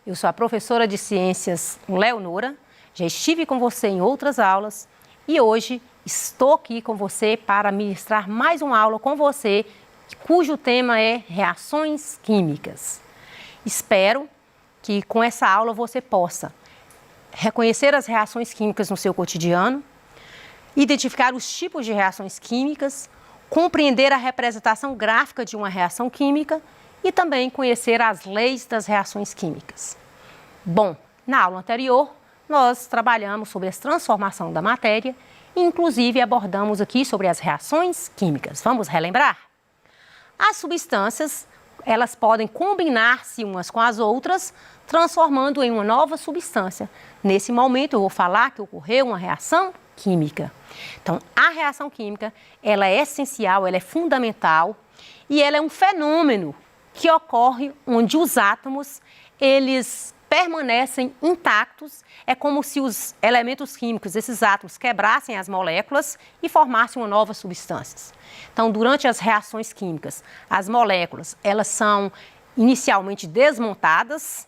Eu sou a professora de Ciências Leonora, já estive com você em outras aulas e hoje estou aqui com você para ministrar mais uma aula com você, cujo tema é reações químicas. Espero que com essa aula você possa reconhecer as reações químicas no seu cotidiano, identificar os tipos de reações químicas, compreender a representação gráfica de uma reação química e também conhecer as leis das reações químicas. Bom, na aula anterior, nós trabalhamos sobre a transformação da matéria e, inclusive, abordamos aqui sobre as reações químicas. Vamos relembrar? As substâncias, elas podem combinar-se umas com as outras, transformando em uma nova substância. Nesse momento, eu vou falar que ocorreu uma reação química. Então, a reação química, ela é essencial, ela é fundamental e ela é um fenômeno que ocorre onde os átomos, eles permanecem intactos. É como se os elementos químicos, esses átomos, quebrassem as moléculas e formassem uma nova substância. Então, durante as reações químicas, as moléculas, elas são inicialmente desmontadas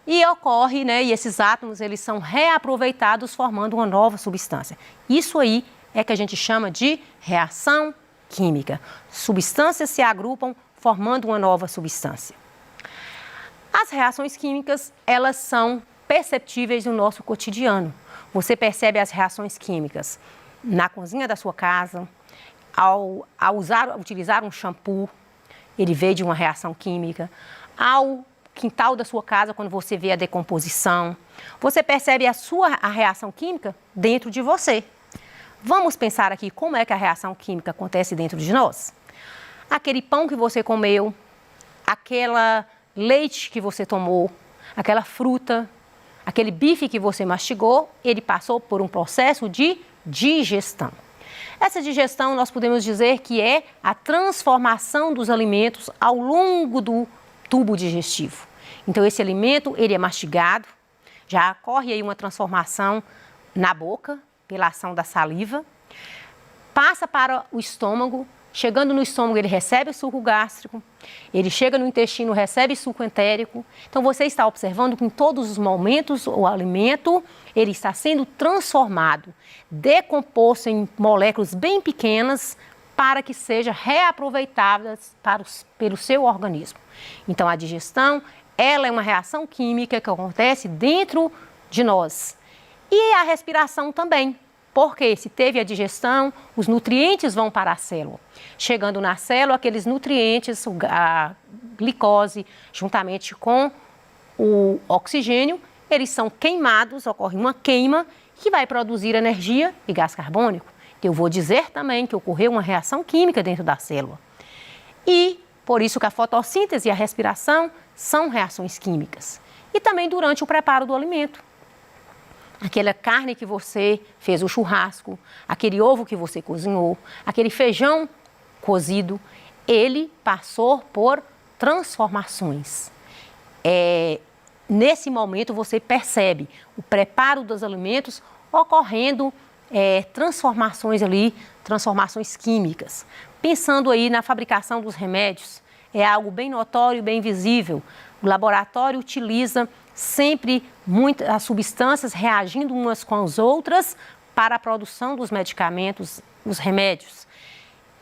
e ocorre, e esses átomos, eles são reaproveitados formando uma nova substância. Isso aí é que a gente chama de reação química. Substâncias se agrupam formando uma nova substância. As reações químicas, elas são perceptíveis no nosso cotidiano. Você percebe as reações químicas na cozinha da sua casa, ao utilizar um shampoo, ele veio de uma reação química, ao quintal da sua casa, quando você vê a decomposição. Você percebe a reação química dentro de você. Vamos pensar aqui como é que a reação química acontece dentro de nós? Aquele pão que você comeu, aquela leite que você tomou, aquela fruta, aquele bife que você mastigou, ele passou por um processo de digestão. Essa digestão nós podemos dizer que é a transformação dos alimentos ao longo do tubo digestivo. Então esse alimento, ele é mastigado, já ocorre aí uma transformação na boca, pela ação da saliva, passa para o estômago. Chegando no estômago, ele recebe suco gástrico, ele chega no intestino, recebe suco entérico. Então, você está observando que em todos os momentos o alimento, ele está sendo transformado, decomposto em moléculas bem pequenas para que seja reaproveitadas pelo seu organismo. Então, a digestão, ela é uma reação química que acontece dentro de nós. E a respiração também. Porque se teve a digestão, os nutrientes vão para a célula. Chegando na célula, aqueles nutrientes, a glicose, juntamente com o oxigênio, eles são queimados, ocorre uma queima que vai produzir energia e gás carbônico. Eu vou dizer também que ocorreu uma reação química dentro da célula. E por isso que a fotossíntese e a respiração são reações químicas. E também durante o preparo do alimento. Aquela carne que você fez o churrasco, aquele ovo que você cozinhou, aquele feijão cozido, ele passou por transformações. Nesse momento você percebe o preparo dos alimentos ocorrendo transformações ali, transformações químicas. Pensando aí na fabricação dos remédios, é algo bem notório, bem visível. O laboratório utiliza sempre as substâncias reagindo umas com as outras para a produção dos medicamentos, os remédios.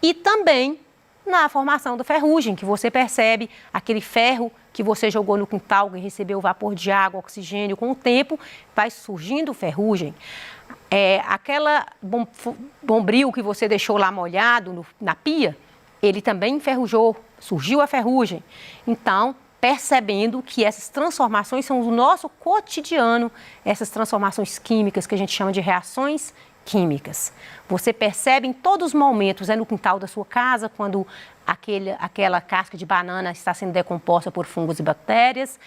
E também na formação da ferrugem, que você percebe aquele ferro que você jogou no quintal, que recebeu vapor de água, oxigênio, com o tempo vai surgindo ferrugem. Aquela bombril que você deixou lá molhado na pia, ele também enferrujou, surgiu a ferrugem. Então, percebendo que essas transformações são do nosso cotidiano, essas transformações químicas que a gente chama de reações químicas. Você percebe em todos os momentos, no quintal da sua casa, quando aquela casca de banana está sendo decomposta por fungos e bactérias,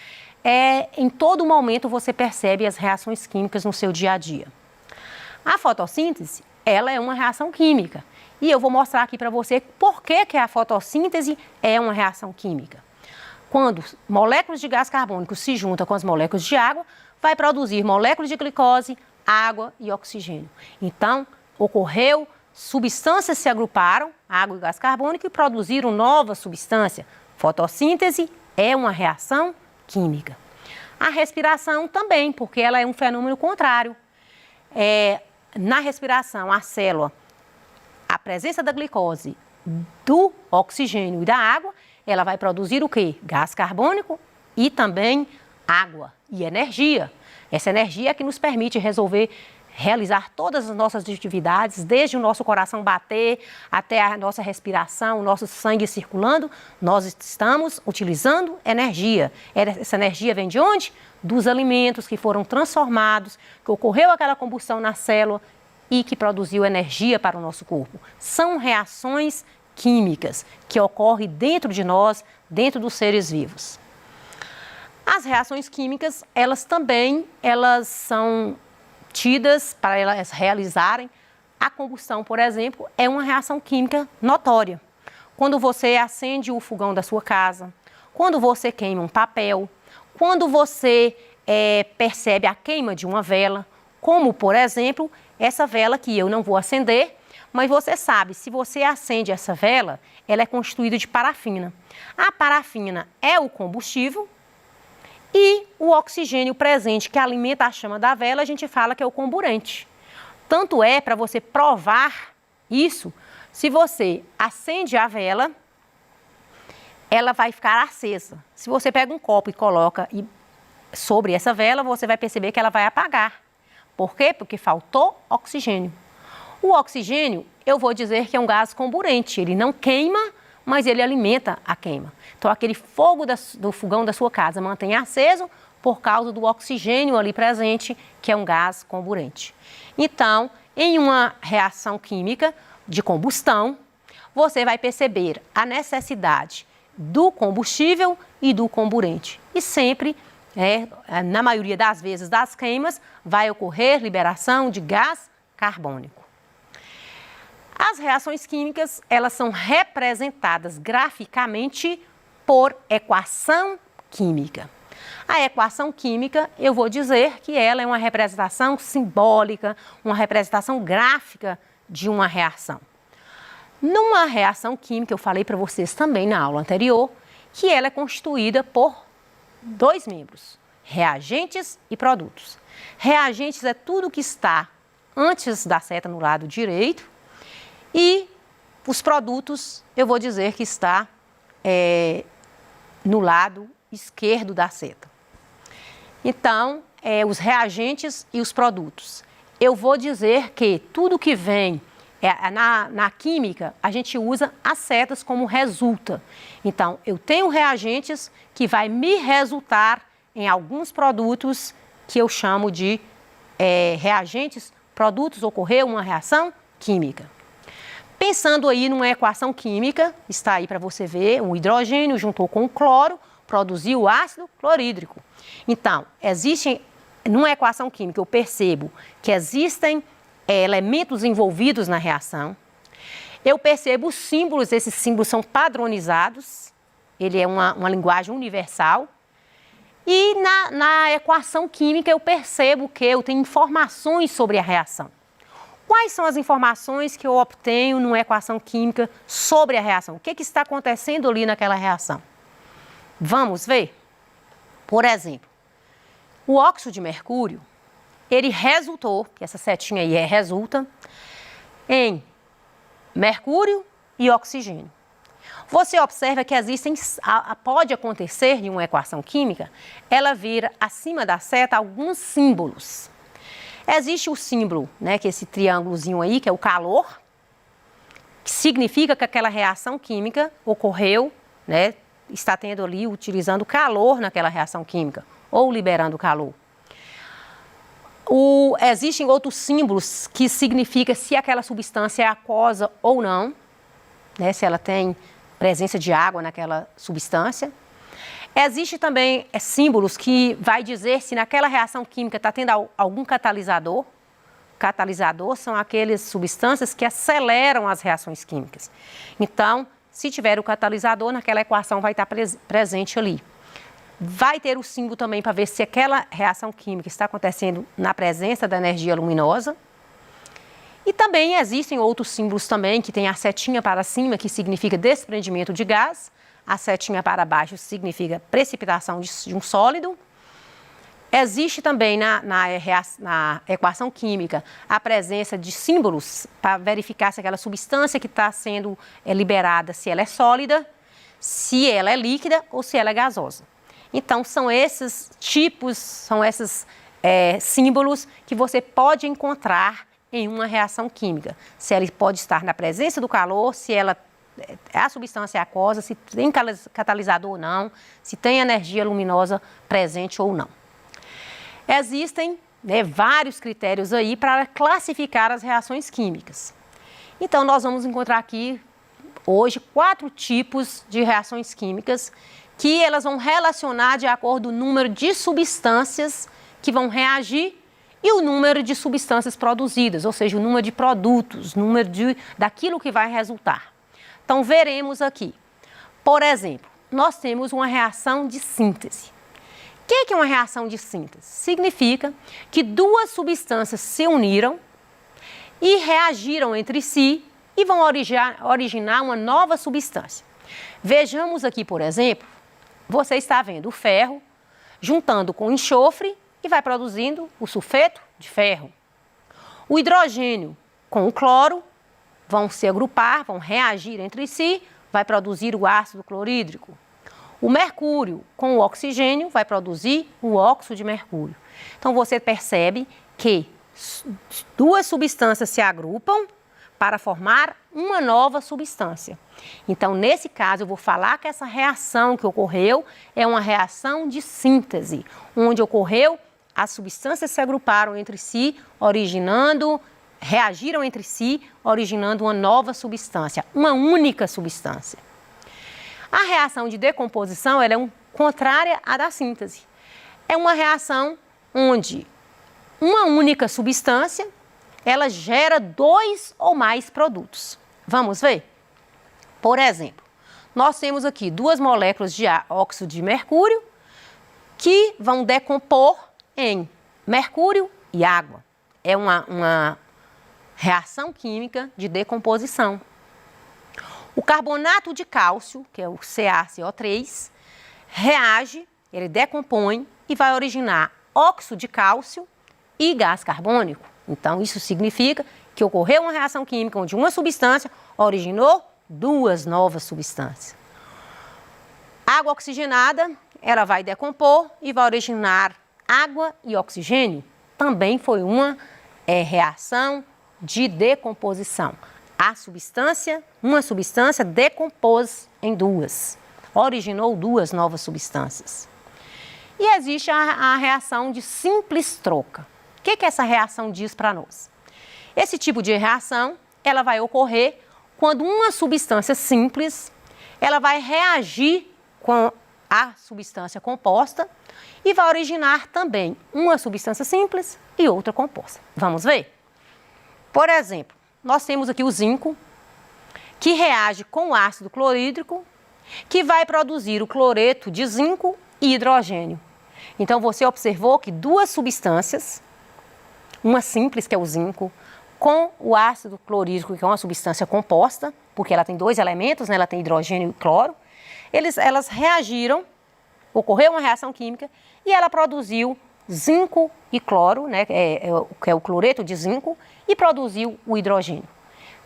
em todo momento você percebe as reações químicas no seu dia a dia. A fotossíntese, ela é uma reação química. E eu vou mostrar aqui para você por que a fotossíntese é uma reação química. Quando moléculas de gás carbônico se juntam com as moléculas de água, vai produzir moléculas de glicose, água e oxigênio. Então, ocorreu, substâncias se agruparam, água e gás carbônico, e produziram nova substância. Fotossíntese é uma reação química. A respiração também, porque ela é um fenômeno contrário. Na respiração, a célula, a presença da glicose, do oxigênio e da água, ela vai produzir o quê? Gás carbônico e também água e energia. Essa energia é que nos permite realizar todas as nossas atividades, desde o nosso coração bater até a nossa respiração, o nosso sangue circulando, nós estamos utilizando energia. Essa energia vem de onde? Dos alimentos que foram transformados, que ocorreu aquela combustão na célula e que produziu energia para o nosso corpo. São reações químicas que ocorrem dentro de nós, dentro dos seres vivos. As reações químicas, elas são tidas para elas realizarem. A combustão, por exemplo, é uma reação química notória. Quando você acende o fogão da sua casa, quando você queima um papel, quando você percebe a queima de uma vela, como, por exemplo, essa vela que eu não vou acender, mas você sabe, se você acende essa vela, ela é constituída de parafina. A parafina é o combustível e o oxigênio presente que alimenta a chama da vela, a gente fala que é o comburente. Tanto é para você provar isso, se você acende a vela, ela vai ficar acesa. Se você pega um copo e coloca sobre essa vela, você vai perceber que ela vai apagar. Por quê? Porque faltou oxigênio. O oxigênio, eu vou dizer que é um gás comburente. Ele não queima, mas ele alimenta a queima. Então, aquele fogo do fogão da sua casa mantém aceso por causa do oxigênio ali presente, que é um gás comburente. Então, em uma reação química de combustão, você vai perceber a necessidade do combustível e do comburente. E sempre, na maioria das vezes das queimas, vai ocorrer liberação de gás carbônico. As reações químicas, elas são representadas graficamente por equação química. A equação química, eu vou dizer que ela é uma representação simbólica, uma representação gráfica de uma reação. Numa reação química, eu falei para vocês também na aula anterior, que ela é constituída por dois membros, reagentes e produtos. Reagentes é tudo que está antes da seta no lado direito e os produtos, eu vou dizer que está no lado esquerdo da seta. Então, os reagentes e os produtos. Eu vou dizer que tudo que vem na química, a gente usa as setas como resulta. Então, eu tenho reagentes que vai me resultar em alguns produtos que eu chamo de reagentes, produtos, ocorreu uma reação química. Pensando aí numa equação química, está aí para você ver, o hidrogênio juntou com o cloro, produziu o ácido clorídrico. Então, numa equação química, eu percebo que existem elementos envolvidos na reação. Eu percebo os símbolos, esses símbolos são padronizados, ele é uma linguagem universal. E na equação química eu percebo que eu tenho informações sobre a reação. Quais são as informações que eu obtenho numa equação química sobre a reação? O que está acontecendo ali naquela reação? Vamos ver? Por exemplo, o óxido de mercúrio, ele resultou, que essa setinha aí resulta, em mercúrio e oxigênio. Você observa que pode acontecer em uma equação química, ela vira acima da seta alguns símbolos. Existe o símbolo, que é esse triângulozinho aí, que é o calor, que significa que aquela reação química ocorreu, está tendo ali, utilizando calor naquela reação química, ou liberando calor. Existem outros símbolos que significam se aquela substância é aquosa ou não, se ela tem presença de água naquela substância. Existem também símbolos que vai dizer se naquela reação química está tendo algum catalisador. Catalisador são aquelas substâncias que aceleram as reações químicas. Então, se tiver o catalisador, naquela equação vai estar presente ali. Vai ter o símbolo também para ver se aquela reação química está acontecendo na presença da energia luminosa. E também existem outros símbolos também, que tem a setinha para cima, que significa desprendimento de gás. A setinha para baixo significa precipitação de um sólido. Existe também na equação química a presença de símbolos para verificar se aquela substância que está sendo liberada, se ela é sólida, se ela é líquida ou se ela é gasosa. Então, são esses tipos, são esses símbolos que você pode encontrar em uma reação química. Se ela pode estar na presença do calor, se a substância é aquosa, se tem catalisador ou não, se tem energia luminosa presente ou não. Existem vários critérios aí para classificar as reações químicas. Então, nós vamos encontrar aqui, hoje, 4 tipos de reações químicas que elas vão relacionar de acordo com o número de substâncias que vão reagir e o número de substâncias produzidas, ou seja, o número de produtos, o número daquilo que vai resultar. Então, veremos aqui. Por exemplo, nós temos uma reação de síntese. O que é uma reação de síntese? Significa que 2 substâncias se uniram e reagiram entre si e vão originar uma nova substância. Vejamos aqui, por exemplo, você está vendo o ferro juntando com o enxofre e vai produzindo o sulfeto de ferro. O hidrogênio com o cloro vão se agrupar, vão reagir entre si, vai produzir o ácido clorídrico. O mercúrio com o oxigênio vai produzir o óxido de mercúrio. Então, você percebe que 2 substâncias se agrupam para formar uma nova substância. Então, nesse caso, eu vou falar que essa reação que ocorreu é uma reação de síntese, onde ocorreu, as substâncias se agruparam entre si, reagiram entre si, originando uma nova substância, uma única substância. A reação de decomposição ela é contrária à da síntese. É uma reação onde uma única substância ela gera 2 ou mais produtos. Vamos ver? Por exemplo, nós temos aqui 2 moléculas de óxido de mercúrio que vão decompor em mercúrio e água. É uma reação química de decomposição. O carbonato de cálcio, que é o CaCO3, reage, ele decompõe e vai originar óxido de cálcio e gás carbônico. Então, isso significa que ocorreu uma reação química onde uma substância originou 2 novas substâncias. Água oxigenada, ela vai decompor e vai originar água e oxigênio. Também foi uma reação de decomposição. Uma substância decompôs em 2, originou 2 novas substâncias. E existe a reação de simples troca. O que essa reação diz para nós? Esse tipo de reação, ela vai ocorrer quando uma substância simples, ela vai reagir com a substância composta e vai originar também uma substância simples e outra composta. Vamos ver? Por exemplo, nós temos aqui o zinco, que reage com o ácido clorídrico, que vai produzir o cloreto de zinco e hidrogênio. Então, você observou que 2 substâncias, uma simples, que é o zinco, com o ácido clorídrico, que é uma substância composta, porque ela tem 2 elementos, né? Ela tem hidrogênio e cloro, elas reagiram, ocorreu uma reação química e ela produziu zinco e cloro, né? Que é o cloreto de zinco, e produziu o hidrogênio.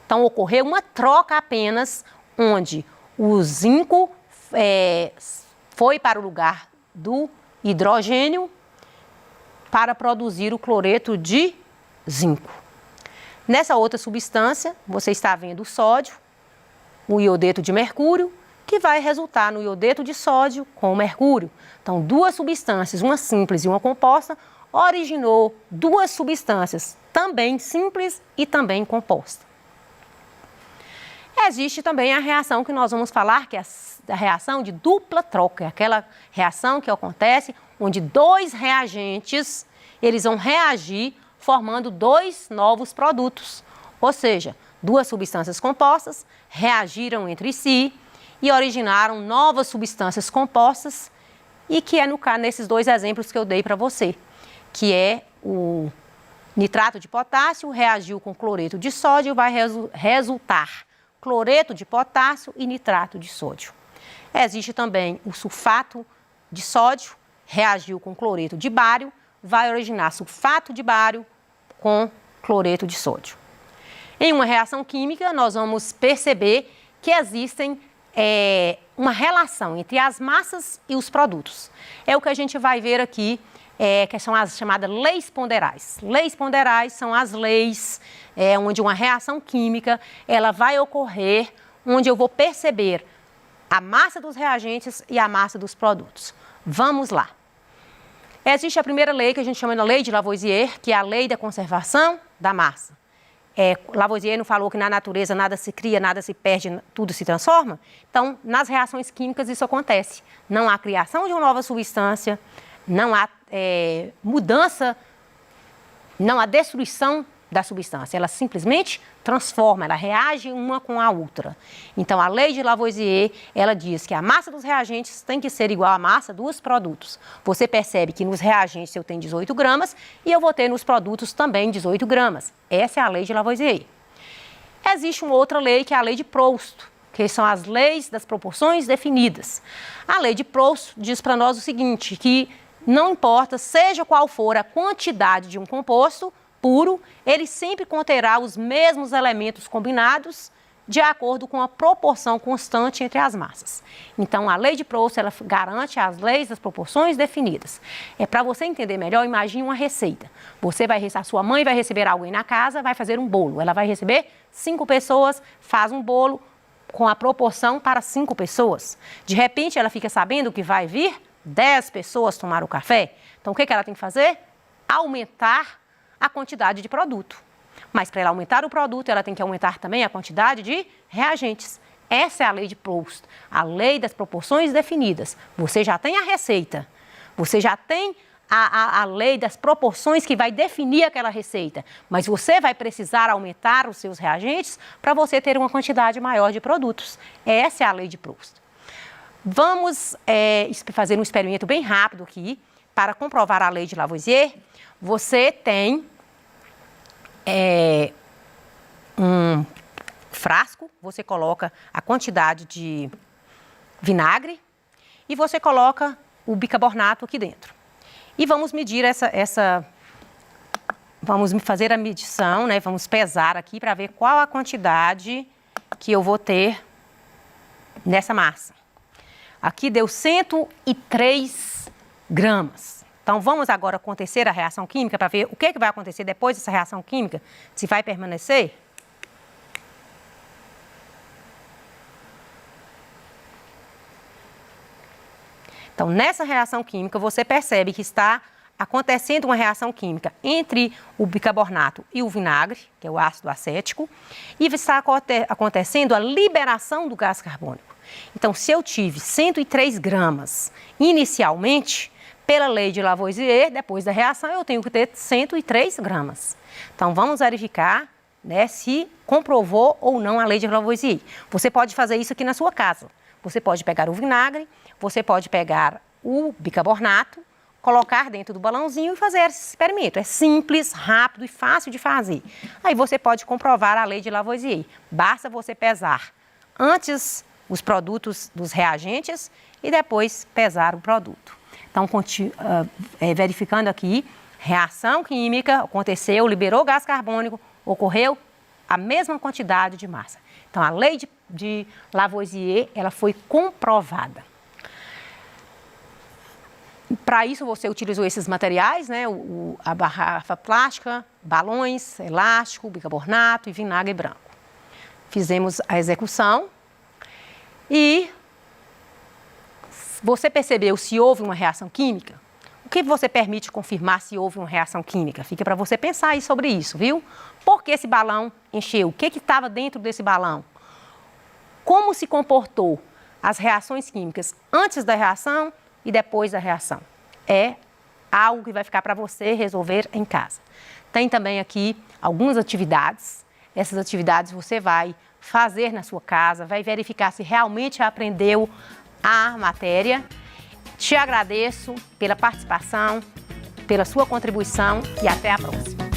Então, ocorreu uma troca apenas, onde o zinco foi para o lugar do hidrogênio para produzir o cloreto de zinco. Nessa outra substância, você está vendo o sódio, o iodeto de mercúrio, que vai resultar no iodeto de sódio com mercúrio. Então, 2 substâncias, uma simples e uma composta, originou 2 substâncias, também simples e também composta. Existe também a reação que nós vamos falar, que é a reação de dupla troca, é aquela reação que acontece onde 2 reagentes, eles vão reagir formando 2 novos produtos, ou seja, 2 substâncias compostas reagiram entre si e originaram novas substâncias compostas e que é nesses 2 exemplos que eu dei para você, que é o nitrato de potássio reagiu com cloreto de sódio e vai resultar cloreto de potássio e nitrato de sódio. Existe também o sulfato de sódio, reagiu com cloreto de bário, vai originar sulfato de bário com cloreto de sódio. Em uma reação química, nós vamos perceber que existem uma relação entre as massas e os produtos. É o que a gente vai ver aqui, que são as chamadas leis ponderais. Leis ponderais são as leis onde uma reação química ela vai ocorrer, onde eu vou perceber a massa dos reagentes e a massa dos produtos. Vamos lá. Existe a primeira lei que a gente chama de lei de Lavoisier, que é a lei da conservação da massa. Lavoisier não falou que na natureza nada se cria, nada se perde, tudo se transforma? Então, nas reações químicas isso acontece. Não há criação de uma nova substância, não há mudança, não há destruição da substância. Ela simplesmente transforma, ela reage uma com a outra. Então, a lei de Lavoisier, ela diz que a massa dos reagentes tem que ser igual à massa dos produtos. Você percebe que nos reagentes eu tenho 18 gramas e eu vou ter nos produtos também 18 gramas. Essa é a lei de Lavoisier. Existe uma outra lei que é a lei de Proust, que são as leis das proporções definidas. A lei de Proust diz para nós o seguinte, que não importa, seja qual for a quantidade de um composto puro, ele sempre conterá os mesmos elementos combinados de acordo com a proporção constante entre as massas. Então, a lei de Proust, ela garante as leis das proporções definidas. Para você entender melhor, imagine uma receita. A sua mãe vai receber alguém na casa, vai fazer um bolo. Ela vai receber 5 pessoas, faz um bolo com a proporção para 5 pessoas. De repente, ela fica sabendo que vai vir 10 pessoas tomar o café. Então, o que ela tem que fazer? Aumentar a quantidade de produto. Mas para ela aumentar o produto, ela tem que aumentar também a quantidade de reagentes. Essa é a lei de Proust, a lei das proporções definidas. Você já tem a receita, você já tem a lei das proporções que vai definir aquela receita, mas você vai precisar aumentar os seus reagentes para você ter uma quantidade maior de produtos. Essa é a lei de Proust. Vamos fazer um experimento bem rápido aqui para comprovar a lei de Lavoisier. Você tem um frasco, você coloca a quantidade de vinagre e você coloca o bicarbonato aqui dentro. E vamos medir vamos fazer a medição, né? Vamos pesar aqui para ver qual a quantidade que eu vou ter nessa massa. Aqui deu 103 gramas. Então, vamos agora acontecer a reação química para ver o que vai acontecer depois dessa reação química, se vai permanecer. Então, nessa reação química, você percebe que está acontecendo uma reação química entre o bicarbonato e o vinagre, que é o ácido acético, e está acontecendo a liberação do gás carbônico. Então, se eu tive 103 gramas inicialmente, pela lei de Lavoisier, depois da reação, eu tenho que ter 103 gramas. Então, vamos verificar, né, se comprovou ou não a lei de Lavoisier. Você pode fazer isso aqui na sua casa. Você pode pegar o vinagre, você pode pegar o bicarbonato, colocar dentro do balãozinho e fazer esse experimento. É simples, rápido e fácil de fazer. Aí você pode comprovar a lei de Lavoisier. Basta você pesar antes os produtos dos reagentes e depois pesar o produto. Então, verificando aqui, reação química aconteceu, liberou gás carbônico, ocorreu a mesma quantidade de massa. Então, a lei de Lavoisier, ela foi comprovada. Para isso, você utilizou esses materiais, né? A garrafa plástica, balões, elástico, bicarbonato e vinagre branco. Fizemos a execução e você percebeu se houve uma reação química? O que você permite confirmar se houve uma reação química? Fica para você pensar aí sobre isso, viu? Por que esse balão encheu? O que estava dentro desse balão? Como se comportou as reações químicas antes da reação e depois da reação? É algo que vai ficar para você resolver em casa. Tem também aqui algumas atividades. Essas atividades você vai fazer na sua casa, vai verificar se realmente aprendeu a matéria. Te agradeço pela participação, pela sua contribuição e até a próxima.